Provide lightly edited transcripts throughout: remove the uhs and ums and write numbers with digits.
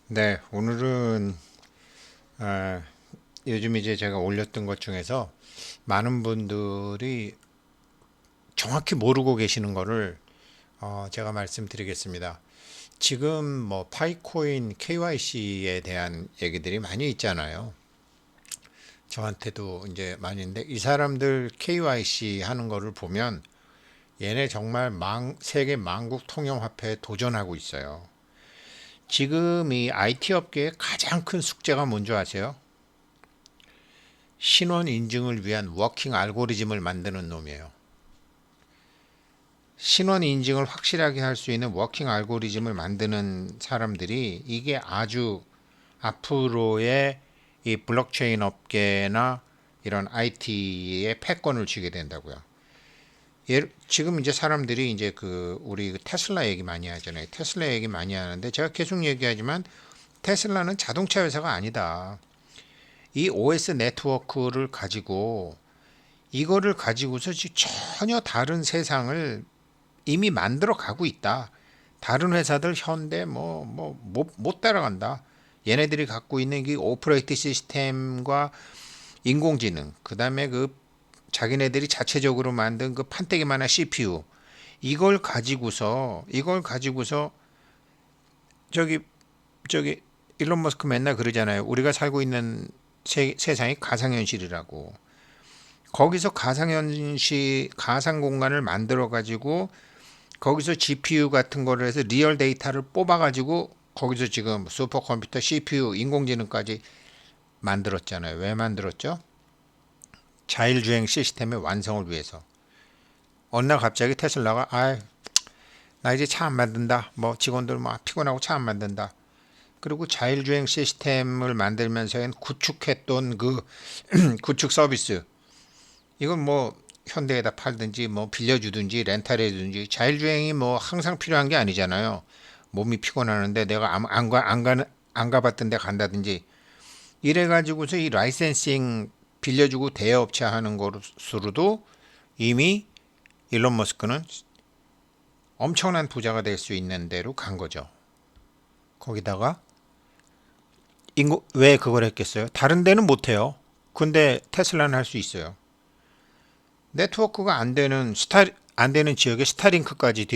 네, 오늘은 아, 요즘 이제 제가 올렸던 것 중에서 많은 분들이 정확히 모르고 계시는 거를 제가 말씀드리겠습니다. 지금 뭐 파이코인 KYC에 대한 얘기들이 많이 있잖아요. 저한테도 이제 많이 있는데 이 사람들 KYC 하는 거를 보면 얘네 정말 세계 만국 통용화폐에 도전하고 있어요. 지금 이 IT 업계의 가장 큰 숙제가 뭔지 아세요? 신원 인증을 위한 워킹 알고리즘을 만드는 놈이에요. 신원 인증을 확실하게 할 수 있는 워킹 알고리즘을 만드는 사람들이 이게 아주 앞으로의 이 블록체인 업계나 이런 IT의 패권을 쥐게 된다고요. 지금 이제 사람들이 이제 우리 테슬라 얘기 많이 하잖아요. 테슬라 얘기 많이 하는데 제가 계속 얘기하지만 테슬라는 자동차 회사가 아니다. 이 OS 네트워크를 가지고 이거를 가지고서 전혀 다른 세상을 이미 만들어 가고 있다. 다른 회사들 현대 못 따라간다. 얘네들이 갖고 있는 이 오퍼레이팅 시스템과 인공지능, 그다음에 자기네들이 자체적으로 만든 그 판때기만한 CPU 이걸 가지고서 저기 저기 일론 머스크 맨날 그러잖아요. 우리가 살고 있는 세상이 가상현실이라고. 거기서 가상현실 가상 공간을 만들어 가지고 거기서 GPU 같은 거를 해서 리얼 데이터를 뽑아 가지고 거기서 지금 슈퍼컴퓨터 CPU 인공지능까지 만들었잖아요. 왜 만들었죠? 자율주행 시스템의 완성을 위해서. 어느 날 갑자기 테슬라가 나 이제 차 안 만든다. 뭐 직원들 뭐 피곤하고 차 안 만든다. 그리고 자율주행 시스템을 만들면서 구축했던 그 구축 서비스, 이건 뭐 현대에다 팔든지 뭐 빌려주든지 렌탈해주든지, 자율주행이 뭐 항상 필요한 게 아니잖아요. 몸이 피곤하는데 내가 안 가봤던 데 간다든지 이래가지고서 이 라이센싱 빌려주고 대여업체 하는 것으로도 이미 일론 머스크는 엄청난 부자가 될 수 있는 데로 간 거죠. 거기다가 왜 그걸 했겠어요? 다른 데는 못해요. 근데 테슬라는 할 수 있어요. 네트워크가 안 되는 지역에 스타링크까지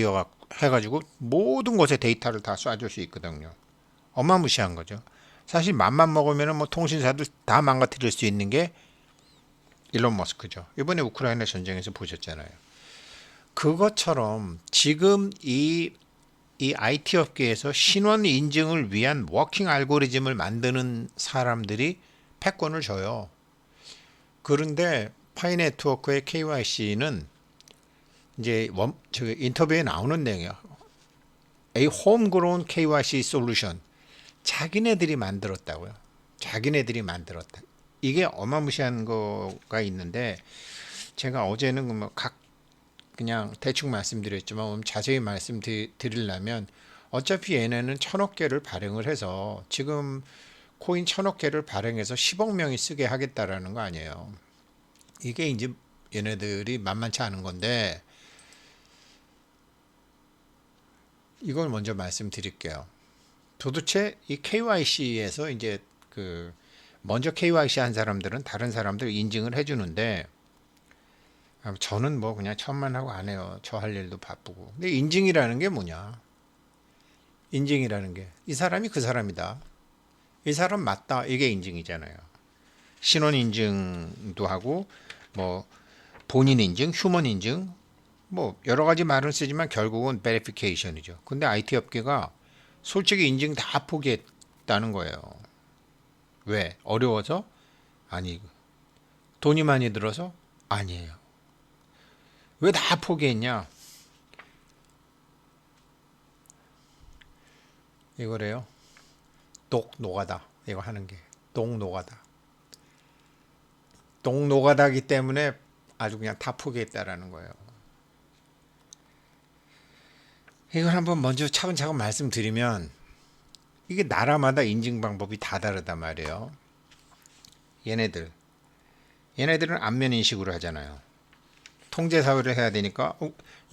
해가지고 모든 곳에 데이터를 다 쏴줄 수 있거든요. 어마무시한 거죠. 사실 맘만 먹으면 뭐 통신사들 다 망가뜨릴 수 있는 게 일론 머스크죠. 이번에 우크라이나 전쟁에서 보셨잖아요. 그것처럼 지금 이 IT 업계에서 신원 인증을 위한 워킹 알고리즘을 만드는 사람들이 패권을 줘요. 그런데 파이 네트워크의 KYC는 이제 인터뷰에 나오는 내용이야. A homegrown KYC solution. 자기네들이 만들었다고요. 자기네들이 만들었다. 이게 어마무시한 거가 있는데 제가 어제는 그냥 대충 말씀드렸지만 오늘 자세히 말씀드리려면 어차피 얘네는 1,000억 개를 발행을 해서 지금 코인 1,000억 개를 발행해서 10억 명이 쓰게 하겠다라는 거 아니에요. 이게 이제 얘네들이 만만치 않은 건데 이걸 먼저 말씀드릴게요. 도대체 이 KYC에서 이제 먼저 KYC 한 사람들은 다른 사람들 인증을 해주는데 저는 뭐 그냥 천만 하고 안 해요. 저 할 일도 바쁘고. 근데 인증이라는 게 뭐냐? 인증이라는 게 이 사람이 그 사람이다. 이 사람 맞다. 이게 인증이잖아요. 신원 인증도 하고 뭐 본인 인증, 휴먼 인증, 뭐 여러 가지 말을 쓰지만 결국은 베리피케이션이죠. 근데 IT 업계가 솔직히 인증 다 포기했다는 거예요. 왜? 어려워서? 아니. 돈이 많이 들어서? 아니에요. 왜 다 포기했냐? 이거래요. 똑 노가다. 이거 하는 게. 똑 노가다. 똑 노가다기 때문에 아주 그냥 다 포기했다라는 거예요. 이걸 한번 먼저 차근차근 말씀드리면 이게 나라마다 인증 방법이 다 다르단 말이에요. 얘네들. 얘네들은 안면 인식으로 하잖아요. 통제 사회를 해야 되니까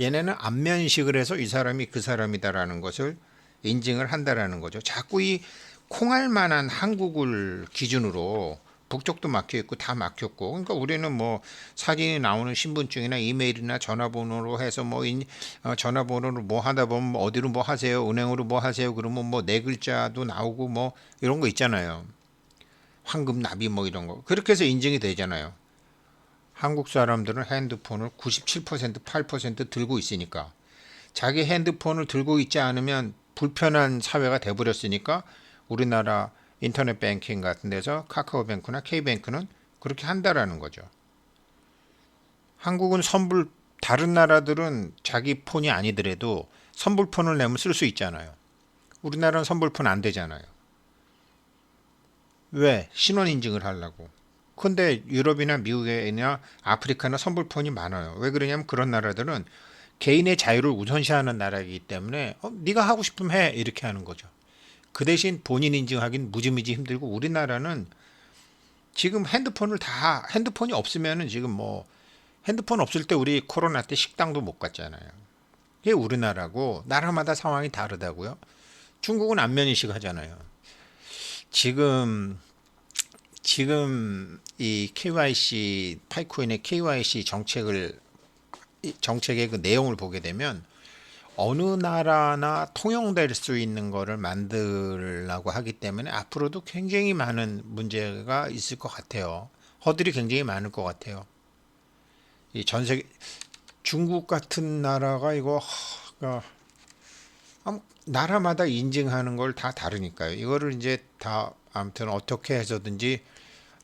얘네는 안면 인식을 해서 이 사람이 그 사람이다라는 것을 인증을 한다라는 거죠. 자꾸 이 콩할 만한 한국을 기준으로 북쪽도 막혀 있고 다 막혔고, 그러니까 우리는 뭐 사진이 나오는 신분증이나 이메일이나 전화번호로 해서 전화번호로 뭐 하다 보면 뭐 어디로 뭐 하세요, 은행으로 뭐 하세요, 그러면 뭐 네 글자도 나오고 뭐 이런 거 있잖아요. 황금 나비 뭐 이런 거 그렇게 해서 인증이 되잖아요. 한국 사람들은 핸드폰을 97% 8% 들고 있으니까, 자기 핸드폰을 들고 있지 않으면 불편한 사회가 돼버렸으니까 우리나라 인터넷 뱅킹 같은 데서 카카오뱅크나 K뱅크는 그렇게 한다라는 거죠. 한국은 다른 나라들은 자기 폰이 아니더라도 선불폰을 내면 쓸 수 있잖아요. 우리나라는 선불폰 안 되잖아요. 왜? 신원 인증을 하려고. 근데 유럽이나 미국이나 아프리카나 선불폰이 많아요. 왜 그러냐면 그런 나라들은 개인의 자유를 우선시하는 나라이기 때문에 네가 하고 싶으면 해 이렇게 하는 거죠. 그 대신 본인 인증하기는 무지무지 힘들고, 우리나라는 지금 핸드폰이 없으면은 지금 뭐 핸드폰 없을 때 우리 코로나 때 식당도 못 갔잖아요. 이게 우리나라고 나라마다 상황이 다르다고요. 중국은 안면인식 하잖아요. 지금 이 KYC 파이코인의 KYC 정책의 그 내용을 보게 되면 어느 나라나 통용될 수 있는 거를 만들려고 하기 때문에 앞으로도 굉장히 많은 문제가 있을 것 같아요. 허들이 굉장히 많을 것 같아요. 이 전 세계 중국 같은 나라가 나라마다 인증하는 걸 다 다르니까요. 이거를 이제 다 아무튼 어떻게 해서든지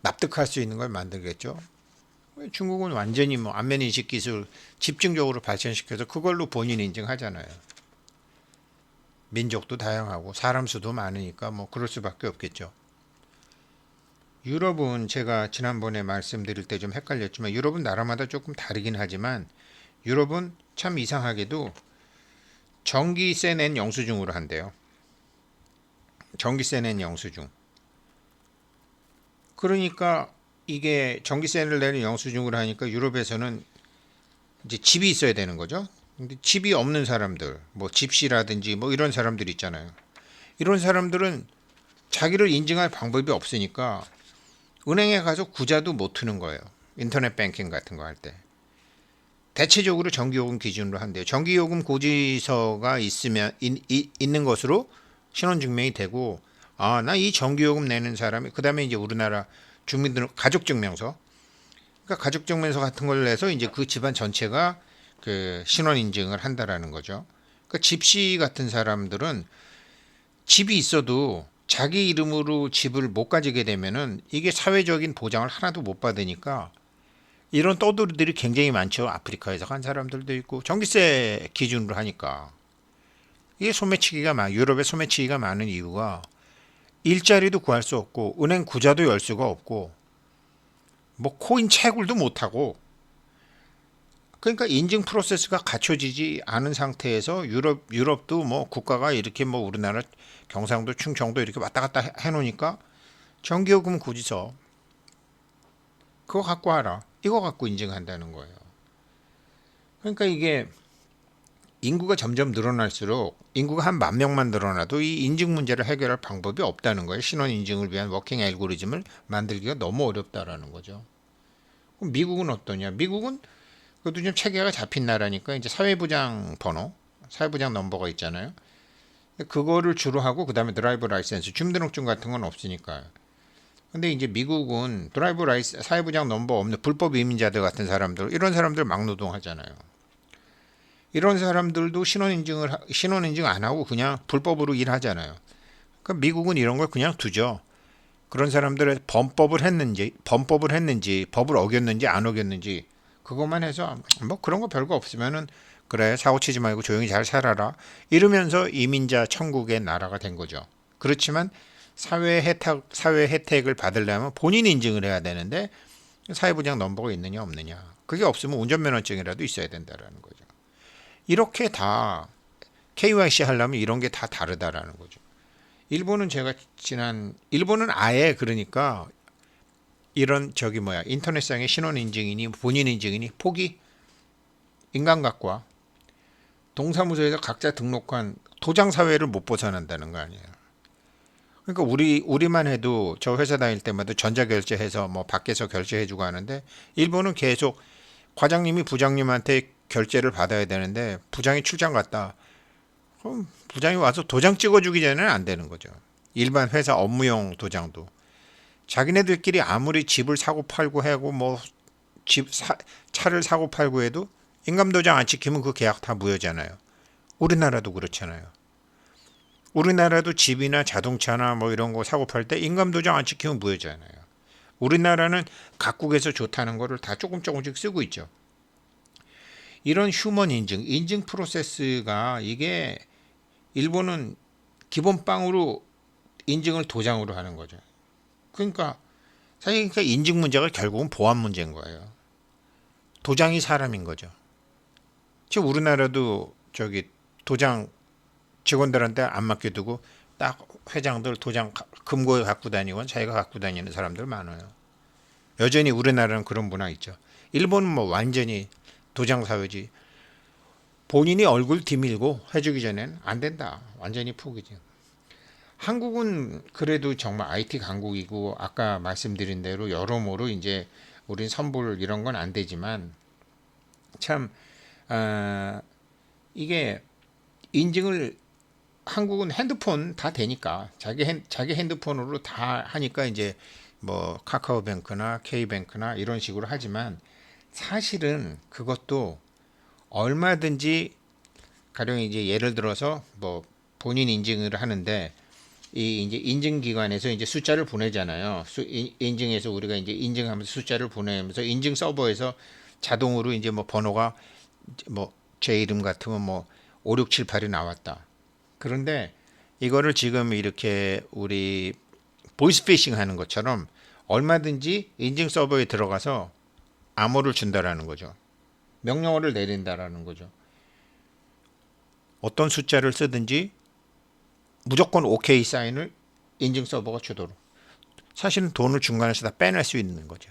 납득할 수 있는 걸 만들겠죠. 중국은 완전히 뭐 안면 인식 기술 집중적으로 발전시켜서 그걸로 본인 인증하잖아요. 민족도 다양하고 사람 수도 많으니까 뭐 그럴 수밖에 없겠죠. 유럽은 제가 지난번에 말씀드릴 때 좀 헷갈렸지만 유럽은 나라마다 조금 다르긴 하지만 유럽은 참 이상하게도 전기세 낸 영수증으로 한대요. 전기세 낸 영수증. 그러니까 이게 전기세를 내는 영수증으로 하니까 유럽에서는 이제 집이 있어야 되는 거죠. 근데 집이 없는 사람들, 뭐 집시라든지 뭐 이런 사람들 있잖아요. 이런 사람들은 자기를 인증할 방법이 없으니까 은행에 가서 구자도 못 트는 거예요. 인터넷 뱅킹 같은 거 할 때. 대체적으로 전기요금 기준으로 한대요. 전기요금 고지서가 있는 것으로 신원증명이 되고, 아, 나 이 전기요금 내는 사람이, 그 다음에 이제 우리나라 주민들 가족증명서, 그러니까 가족증명서 같은 걸 내서 이제 그 집안 전체가 그 신원 인증을 한다라는 거죠. 그러니까 집시 같은 사람들은 집이 있어도 자기 이름으로 집을 못 가지게 되면은 이게 사회적인 보장을 하나도 못 받으니까 이런 떠돌이들이 굉장히 많죠. 아프리카에서 간 사람들도 있고 전기세 기준으로 하니까 이게 유럽에 소매치기가 많은 이유가 일자리도 구할 수 없고 은행 구자도 열 수가 없고 뭐 코인 채굴도 못 하고, 그러니까 인증 프로세스가 갖춰지지 않은 상태에서 유럽도 뭐 국가가 이렇게 뭐 우리나라 경상도 충청도 이렇게 왔다 갔다 해 놓으니까 전기요금 고지서 그거 갖고 와라, 이거 갖고 인증한다는 거예요. 그러니까 이게 인구가 점점 늘어날수록 인구가 한 10,000명만 늘어나도 이 인증 문제를 해결할 방법이 없다는 거예요. 신원 인증을 위한 워킹 알고리즘을 만들기가 너무 어렵다라는 거죠. 그럼 미국은 어떠냐? 미국은 그것도 좀 체계가 잡힌 나라니까 이제 사회부장 넘버가 있잖아요. 그거를 주로 하고 그다음에 드라이버 라이센스, 주민등록증 같은 건 없으니까요. 근데 이제 미국은 사회부장 넘버 없는 불법 이민자들 같은 사람들, 이런 사람들 막노동하잖아요. 이런 사람들도 신원인증 안 하고 그냥 불법으로 일하잖아요. 그러니까 미국은 이런 걸 그냥 두죠. 그런 사람들의 범법을 했는지 법을 어겼는지 안 어겼는지 그것만 해서 뭐 그런 거 별거 없으면은 그래, 사고 치지 말고 조용히 잘 살아라 이러면서 이민자 천국의 나라가 된 거죠. 그렇지만 사회 혜택을 받으려면 본인 인증을 해야 되는데 사회부장 넘버가 있느냐 없느냐, 그게 없으면 운전면허증이라도 있어야 된다라는 거죠. 이렇게 다 KYC 하려면 이런 게 다 다르다라는 거죠. 일본은 아예 그러니까 이런 인터넷상의 신원 인증이니 본인 인증이니 포기, 인간각과 동사무소에서 각자 등록한 도장 사회를 못 벗어난다는 거 아니에요. 그러니까 우리만 해도 저 회사 다닐 때마다 전자결제해서 뭐 밖에서 결제해주고 하는데 일본은 계속 과장님이 부장님한테 결제를 받아야 되는데 부장이 출장 갔다. 그럼 부장이 와서 도장 찍어주기 전에는 안 되는 거죠. 일반 회사 업무용 도장도. 자기네들끼리 아무리 집을 사고 팔고 하고 뭐 차를 사고 팔고 해도 인감도장 안 지키면 그 계약 다 무효잖아요. 우리나라도 그렇잖아요. 우리나라도 집이나 자동차나 뭐 이런 거 사고 팔 때 인감도장 안 지키면 무효잖아요. 우리나라는 각국에서 좋다는 거를 다 조금씩 쓰고 있죠. 이런 휴먼 인증 프로세스가 이게 일본은 기본빵으로 인증을 도장으로 하는 거죠. 그러니까 사실 그러니까 인증 문제가 결국은 보안 문제인 거예요. 도장이 사람인 거죠. 지금 우리나라도 저기 도장 직원들한테 안 맡겨두고 딱 회장들 도장 금고에 갖고 다니고 자기가 갖고 다니는 사람들 많아요. 여전히 우리나라는 그런 문화 있죠. 일본은 뭐 완전히 도장 사회지. 본인이 얼굴 뒤밀고 해주기 전엔 안 된다. 완전히 포기죠. 한국은 그래도 정말 IT 강국이고 아까 말씀드린 대로 여러모로 이제 우린 선불 이런 건 안 되지만 참 이게 인증을 한국은 핸드폰 다 되니까 자기 핸드폰으로 다 하니까 이제 뭐 카카오뱅크나 K뱅크나 이런 식으로 하지만 사실은 그것도 얼마든지 가령 이제 예를 들어서 뭐 본인 인증을 하는데 이 이제 인증기관에서 이제 숫자를 보내잖아요. 인증해서 우리가 이제 인증하면서 숫자를 보내면서 인증 서버에서 자동으로 이제 뭐 번호가 뭐 제 이름 같으면 뭐 5, 6, 7, 8이 나왔다. 그런데 이거를 지금 이렇게 우리 보이스피싱 하는 것처럼 얼마든지 인증 서버에 들어가서 암호를 준다라는 거죠. 명령어를 내린다라는 거죠. 어떤 숫자를 쓰든지 무조건 OK 사인을 인증 서버가 주도록. 사실은 돈을 중간에서 다 빼낼 수 있는 거죠.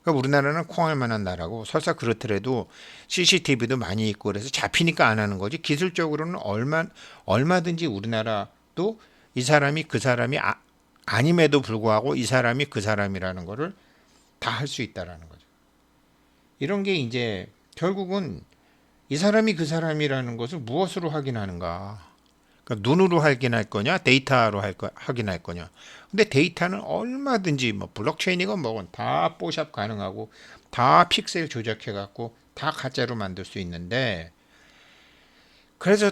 그러니까 우리나라는 콩할 만한 나라고 설사 그렇더라도 CCTV도 많이 있고 그래서 잡히니까 안 하는 거지. 기술적으로는 얼마든지 우리나라도 이 사람이 그 사람이 아님에도 불구하고 이 사람이 그 사람이라는 거를 다 할 수 있다라는 거죠. 이런 게 이제 결국은 이 사람이 그 사람이라는 것을 무엇으로 확인하는가? 그러니까 눈으로 확인할 거냐, 데이터로 확인할 거냐. 근데 데이터는 얼마든지 뭐 블록체인이건 뭐건 다 뽀샵 가능하고 다 픽셀 조작해 갖고 다 가짜로 만들 수 있는데 그래서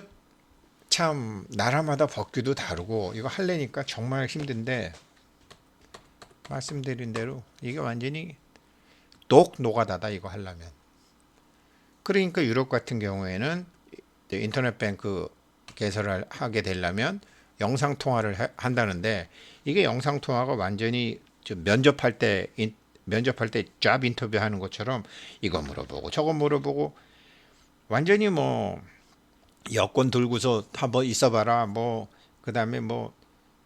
참 나라마다 법규도 다르고 이거 하려니까 정말 힘든데 말씀드린 대로 이게 완전히 똑 노가다다 이거 하려면. 그러니까 유럽 같은 경우에는 인터넷 뱅크 개설을 하게 되려면 영상 통화를 한다는데 이게 영상 통화가 완전히 면접할 때 잡 인터뷰 하는 것처럼 이거 물어보고 저거 물어보고 완전히 뭐 여권 들고서 한번 있어봐라 뭐 그다음에 뭐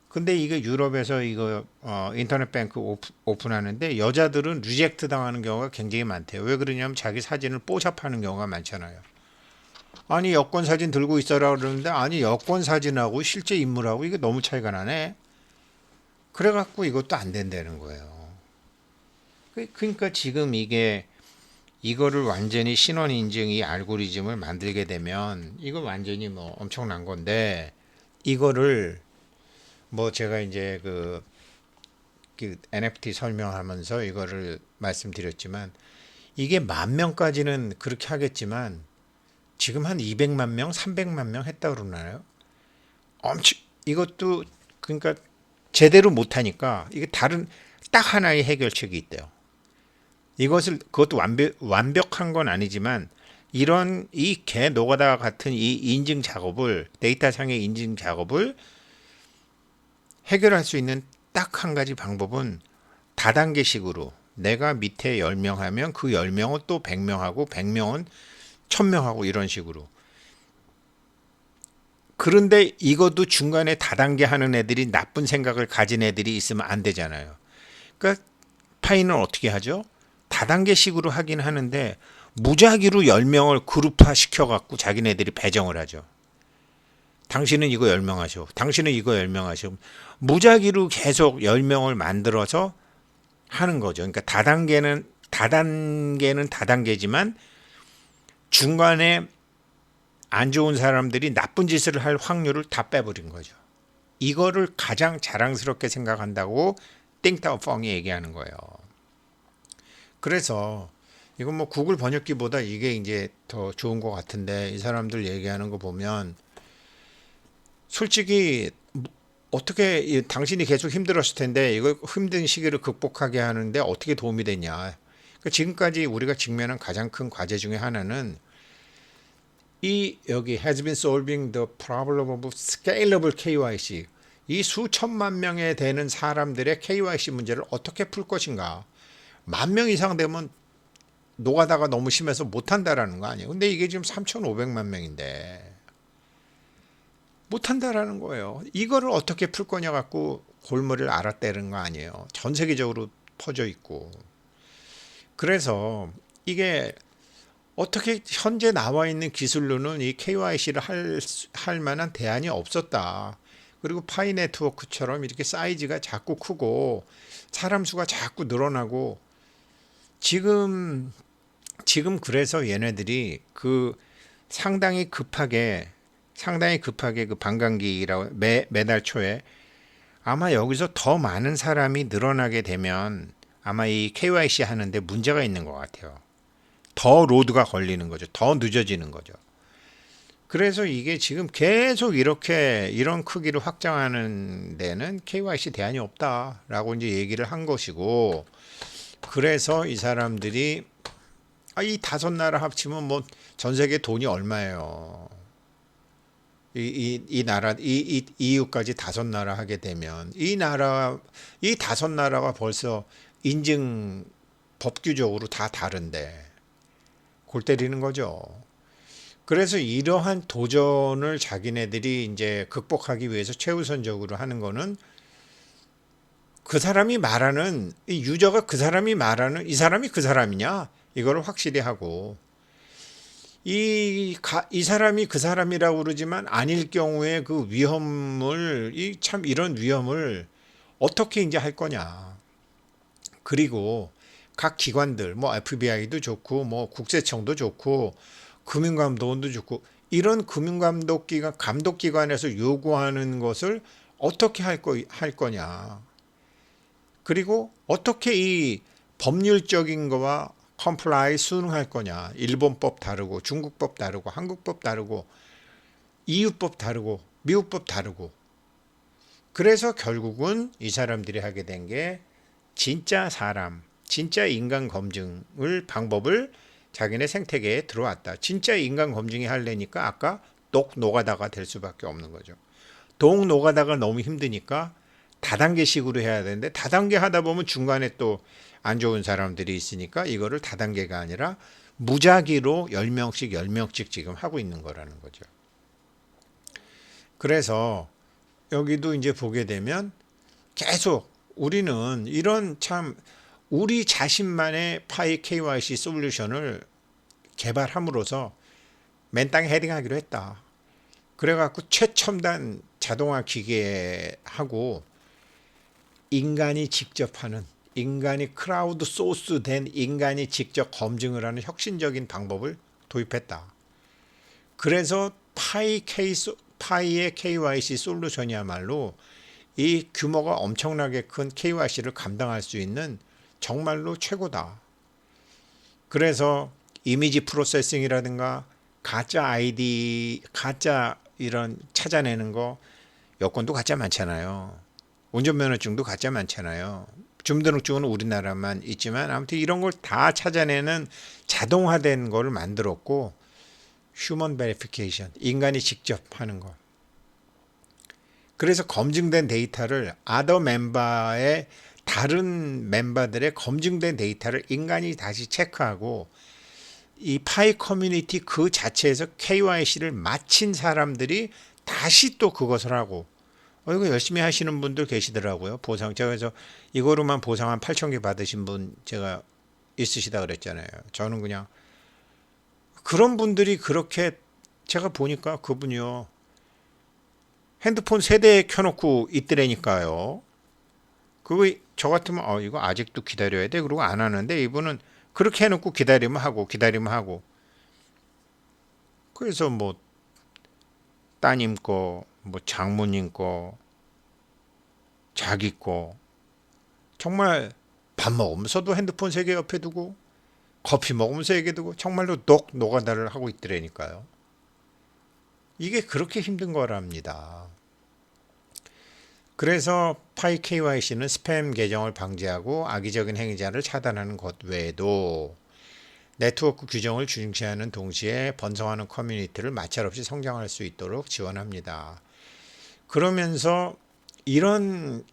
근데 이거 유럽에서 이거 인터넷 뱅크 오픈하는데 여자들은 리젝트 당하는 경우가 굉장히 많대요. 왜 그러냐면 자기 사진을 뽀샵하는 경우가 많잖아요. 아니 여권 사진 들고 있어라 그러는데 아니 여권 사진하고 실제 인물하고 이게 너무 차이가 나네. 그래갖고 이것도 안 된다는 거예요. 그러니까 지금 이거를 완전히 신원 인증 이 알고리즘을 만들게 되면 이거 완전히 뭐 엄청난 건데 이거를 뭐 제가 이제 그 NFT 설명하면서 이거를 말씀드렸지만 이게 10,000명까지는 그렇게 하겠지만 지금 한 200만 명, 300만 명 했다 그러나요? 이것도 그러니까 제대로 못하니까 이게 다른 딱 하나의 해결책이 있대요. 그것도 완벽한 건 아니지만 이런 이 개 노가다 같은 이 인증 작업을 데이터상의 인증 작업을 해결할 수 있는 딱 한 가지 방법은 다단계식으로 내가 밑에 10명 하면 그 10명은 또 100명하고 100명은 1000명하고 이런 식으로. 그런데 이것도 중간에 다단계 하는 애들이 나쁜 생각을 가진 애들이 있으면 안 되잖아요. 그러니까 파이는 어떻게 하죠? 다단계식으로 하긴 하는데 무작위로 10명을 그룹화 시켜갖고 자기네들이 배정을 하죠. 당신은 이거 10명 하셔. 당신은 이거 10명 하셔. 무작위로 계속 10명을 만들어서 하는 거죠. 그러니까 다단계는 다단계지만 중간에 안 좋은 사람들이 나쁜 짓을 할 확률을 다 빼버린 거죠. 이거를 가장 자랑스럽게 생각한다고 띵따오펑이 얘기하는 거예요. 그래서 이건 뭐 구글 번역기보다 이게 이제 더 좋은 것 같은데, 이 사람들 얘기하는 거 보면 솔직히 어떻게 당신이 계속 힘들었을 텐데 이거 힘든 시기를 극복하게 하는데 어떻게 도움이 되냐. 그러니까 지금까지 우리가 직면한 가장 큰 과제 중에 하나는 이 여기 has been solving the problem of scalable KYC, 이 수천만 명에 되는 사람들의 KYC 문제를 어떻게 풀 것인가. 10,000명 이상 되면 노가다가 너무 심해서 못한다라는 거 아니에요. 근데 이게 지금 3,500만 명인데 못한다라는 거예요. 이거를 어떻게 풀 거냐 갖고 골머리를 알았다는 거 아니에요. 전 세계적으로 퍼져 있고. 그래서 이게 어떻게 현재 나와 있는 기술로는 이 KYC를 할 만한 대안이 없었다. 그리고 파이 네트워크처럼 이렇게 사이즈가 자꾸 크고 사람 수가 자꾸 늘어나고 지금 그래서 얘네들이 그 상당히 급하게 그 반감기라고 매달 초에 아마 여기서 더 많은 사람이 늘어나게 되면 아마 이 KYC 하는데 문제가 있는 것 같아요. 더 로드가 걸리는 거죠. 더 늦어지는 거죠. 그래서 이게 지금 계속 이렇게 이런 크기로 확장하는 데는 KYC 대안이 없다라고 이제 얘기를 한 것이고, 그래서 이 사람들이 이 5나라 합치면 뭐 전 세계 돈이 얼마예요. 이 나라, EU까지 5나라 하게 되면 이 5나라가 벌써 인증 법규적으로 다 다른데 골 때리는 거죠. 그래서 이러한 도전을 자기네들이 이제 극복하기 위해서 최우선적으로 하는 거는 그 사람이 말하는, 이 유저가 그 사람이 말하는 이 사람이 그 사람이냐 이거를 확실히 하고, 이 사람이 그 사람이라고 그러지만 아닐 경우에 그 위험을, 이런 위험을 어떻게 이제 할 거냐. 그리고 각 기관들, 뭐 FBI도 좋고 뭐 국세청도 좋고 금융감독원도 좋고, 이런 금융감독기관 감독기관에서 요구하는 것을 어떻게 할 거냐. 그리고 어떻게 이 법률적인 거와 컴플라이 순응할 거냐. 일본법 다르고 중국법 다르고 한국법 다르고 EU법 다르고 미국법 다르고. 그래서 결국은 이 사람들이 하게 된 게 진짜 사람, 진짜 인간 검증을 방법을 자기네 생태계에 들어왔다. 진짜 인간 검증이 하려니까 아까 독 노가다가 될 수밖에 없는 거죠. 독 노가다가 너무 힘드니까 다단계식으로 해야 되는데, 다단계 하다 보면 중간에 또 안 좋은 사람들이 있으니까 이거를 다단계가 아니라 무작위로 10명씩 지금 하고 있는 거라는 거죠. 그래서 여기도 이제 보게 되면 계속 우리는 이런 우리 자신만의 파이 KYC 솔루션을 개발함으로써 맨 땅에 헤딩하기로 했다. 그래갖고 최첨단 자동화 기계하고 인간이 직접 하는, 인간이 크라우드 소스 된 인간이 직접 검증을 하는 혁신적인 방법을 도입했다. 그래서 파이의 KYC 솔루션이야말로 이 규모가 엄청나게 큰 KYC를 감당할 수 있는 정말로 최고다. 그래서 이미지 프로세싱이라든가 가짜 아이디, 가짜 이런 찾아내는 거, 여권도 가짜 많잖아요. 운전면허증도 가짜 많잖아요. 주민등록증은 우리나라만 있지만 아무튼 이런 걸 다 찾아내는 자동화된 걸 만들었고, 휴먼 베리피케이션, 인간이 직접 하는 거. 그래서 검증된 데이터를 다른 멤버들의 검증된 데이터를 인간이 다시 체크하고, 이 파이 커뮤니티 그 자체에서 KYC를 마친 사람들이 다시 또 그것을 하고, 이거 열심히 하시는 분들 계시더라고요. 보상, 제가 그래서 이거로만 보상 한 8,000개 받으신 분 제가 있으시다 그랬잖아요. 저는 그냥 그런 분들이 그렇게, 제가 보니까 그분이요, 핸드폰 세대 켜놓고 있더라니까요. 그거 저 같으면 이거 아직도 기다려야 돼 그러고 안 하는데 이분은 그렇게 해놓고 기다리면 하고 그래서 뭐 따님 거, 뭐 장모님 거, 자기 거 정말 밥 먹으면서도 핸드폰 세 개 옆에 두고 커피 먹으면서 세 개 두고 정말로 녹 노가다를 하고 있더라니까요. 이게 그렇게 힘든 거랍니다. 그래서 파이 KYC는 스팸 계정을 방지하고 악의적인 행위자를 차단하는 것 외에도 네트워크 규정을 중시하는 동시에 번성하는 커뮤니티를 마찰 없이 성장할 수 있도록 지원합니다. 그러면서 이런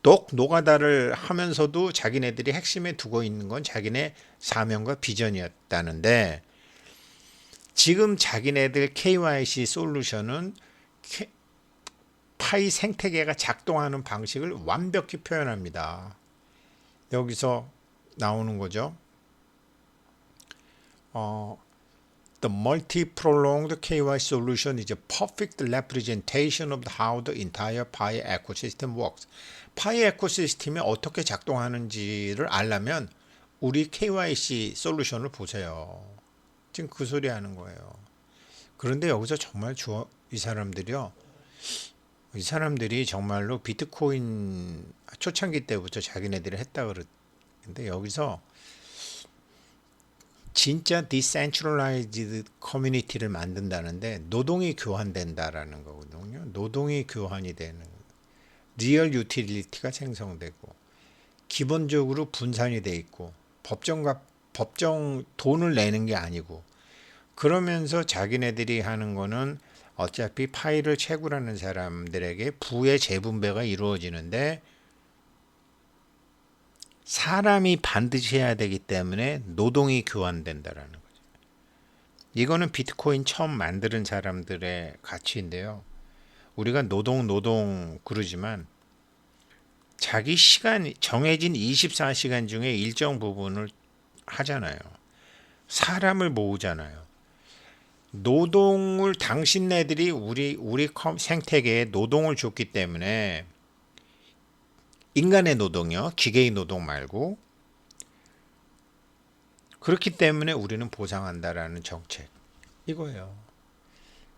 똑 노가다를 하면서도 자기네들이 핵심에 두고 있는 건 자기네 사명과 비전이었다는데 지금 자기네들 KYC 솔루션은 파이 생태계가 작동하는 방식을 완벽히 표현합니다. 여기서 나오는 거죠. The multi-pronged KYC solution is a perfect representation of how the entire Pi ecosystem works. 파이 에코시스템이 어떻게 작동하는지를 알려면 우리 KYC 솔루션을 보세요. 지금 그 소리 하는 거예요. 그런데 여기서 정말 이 사람들이 정말로 비트코인 초창기 때부터 자기네들이 했다 그러는데 여기서 진짜 디센트럴라이즈드 커뮤니티를 만든다는데 노동이 교환된다라는 거거든요. 노동이 교환이 되는 리얼 유틸리티가 생성되고 기본적으로 분산이 돼 있고 법정 돈을 내는 게 아니고 그러면서 자기네들이 하는 거는 어차피 파이를 채굴하는 사람들에게 부의 재분배가 이루어지는데 사람이 반드시 해야 되기 때문에 노동이 교환된다라는 거죠. 이거는 비트코인 처음 만드는 사람들의 가치인데요. 우리가 노동 그러지만 자기 시간 정해진 24시간 중에 일정 부분을 하잖아요. 사람을 모으잖아요. 노동을 당신네들이 우리 생태계에 노동을 줬기 때문에 인간의 노동이요. 기계의 노동 말고 그렇기 때문에 우리는 보상한다라는 정책 이거예요.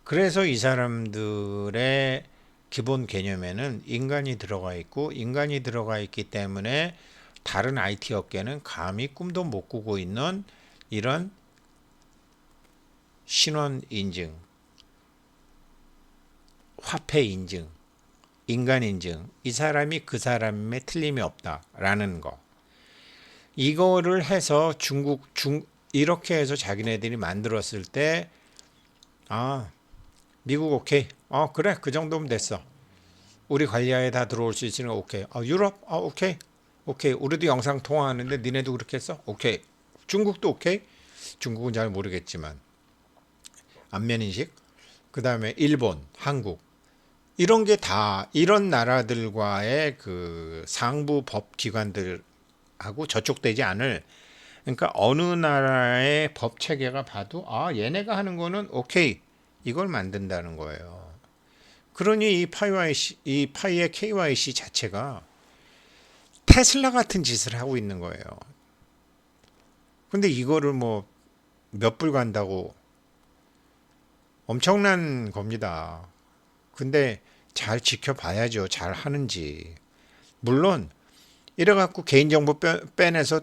그래서 이 사람들의 기본 개념에는 인간이 들어가 있고 인간이 들어가 있기 때문에 다른 IT 업계는 감히 꿈도 못 꾸고 있는 이런 신원 인증, 화폐 인증, 인간 인증, 이 사람이 그 사람의 틀림이 없다라는 거. 이거를 해서 이렇게 해서 자기네들이 만들었을 때, 미국 오케이. 그래. 그 정도면 됐어. 우리 관리하에 다 들어올 수 있으니까 오케이. 유럽? 오케이. 오케이. 우리도 영상 통화하는데 니네도 그렇게 했어? 오케이. 중국도 오케이. 중국은 잘 모르겠지만. 안면인식. 그 다음에 일본, 한국. 이런 게 다 이런 나라들과의 그 상부 법 기관들하고 저촉되지 않을 그러니까 어느 나라의 법 체계가 봐도 얘네가 하는 거는 오케이 이걸 만든다는 거예요. 그러니 이 파이의 KYC 자체가 테슬라 같은 짓을 하고 있는 거예요. 근데 이거를 뭐 몇 불 간다고 엄청난 겁니다. 근데 잘 지켜봐야죠. 잘 하는지. 물론 이래갖고 개인정보 빼내서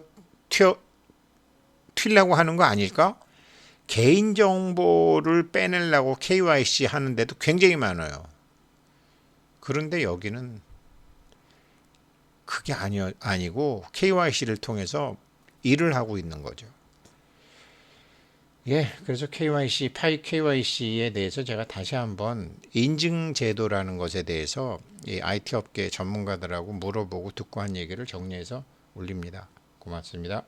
튀려고 하는 거 아닐까? 개인정보를 빼내려고 KYC 하는데도 굉장히 많아요. 그런데 여기는 그게 아니고 KYC를 통해서 일을 하고 있는 거죠. 그래서 파이 KYC에 대해서 제가 다시 한번 인증 제도라는 것에 대해서 이 IT 업계 전문가들하고 물어보고 듣고 한 얘기를 정리해서 올립니다. 고맙습니다.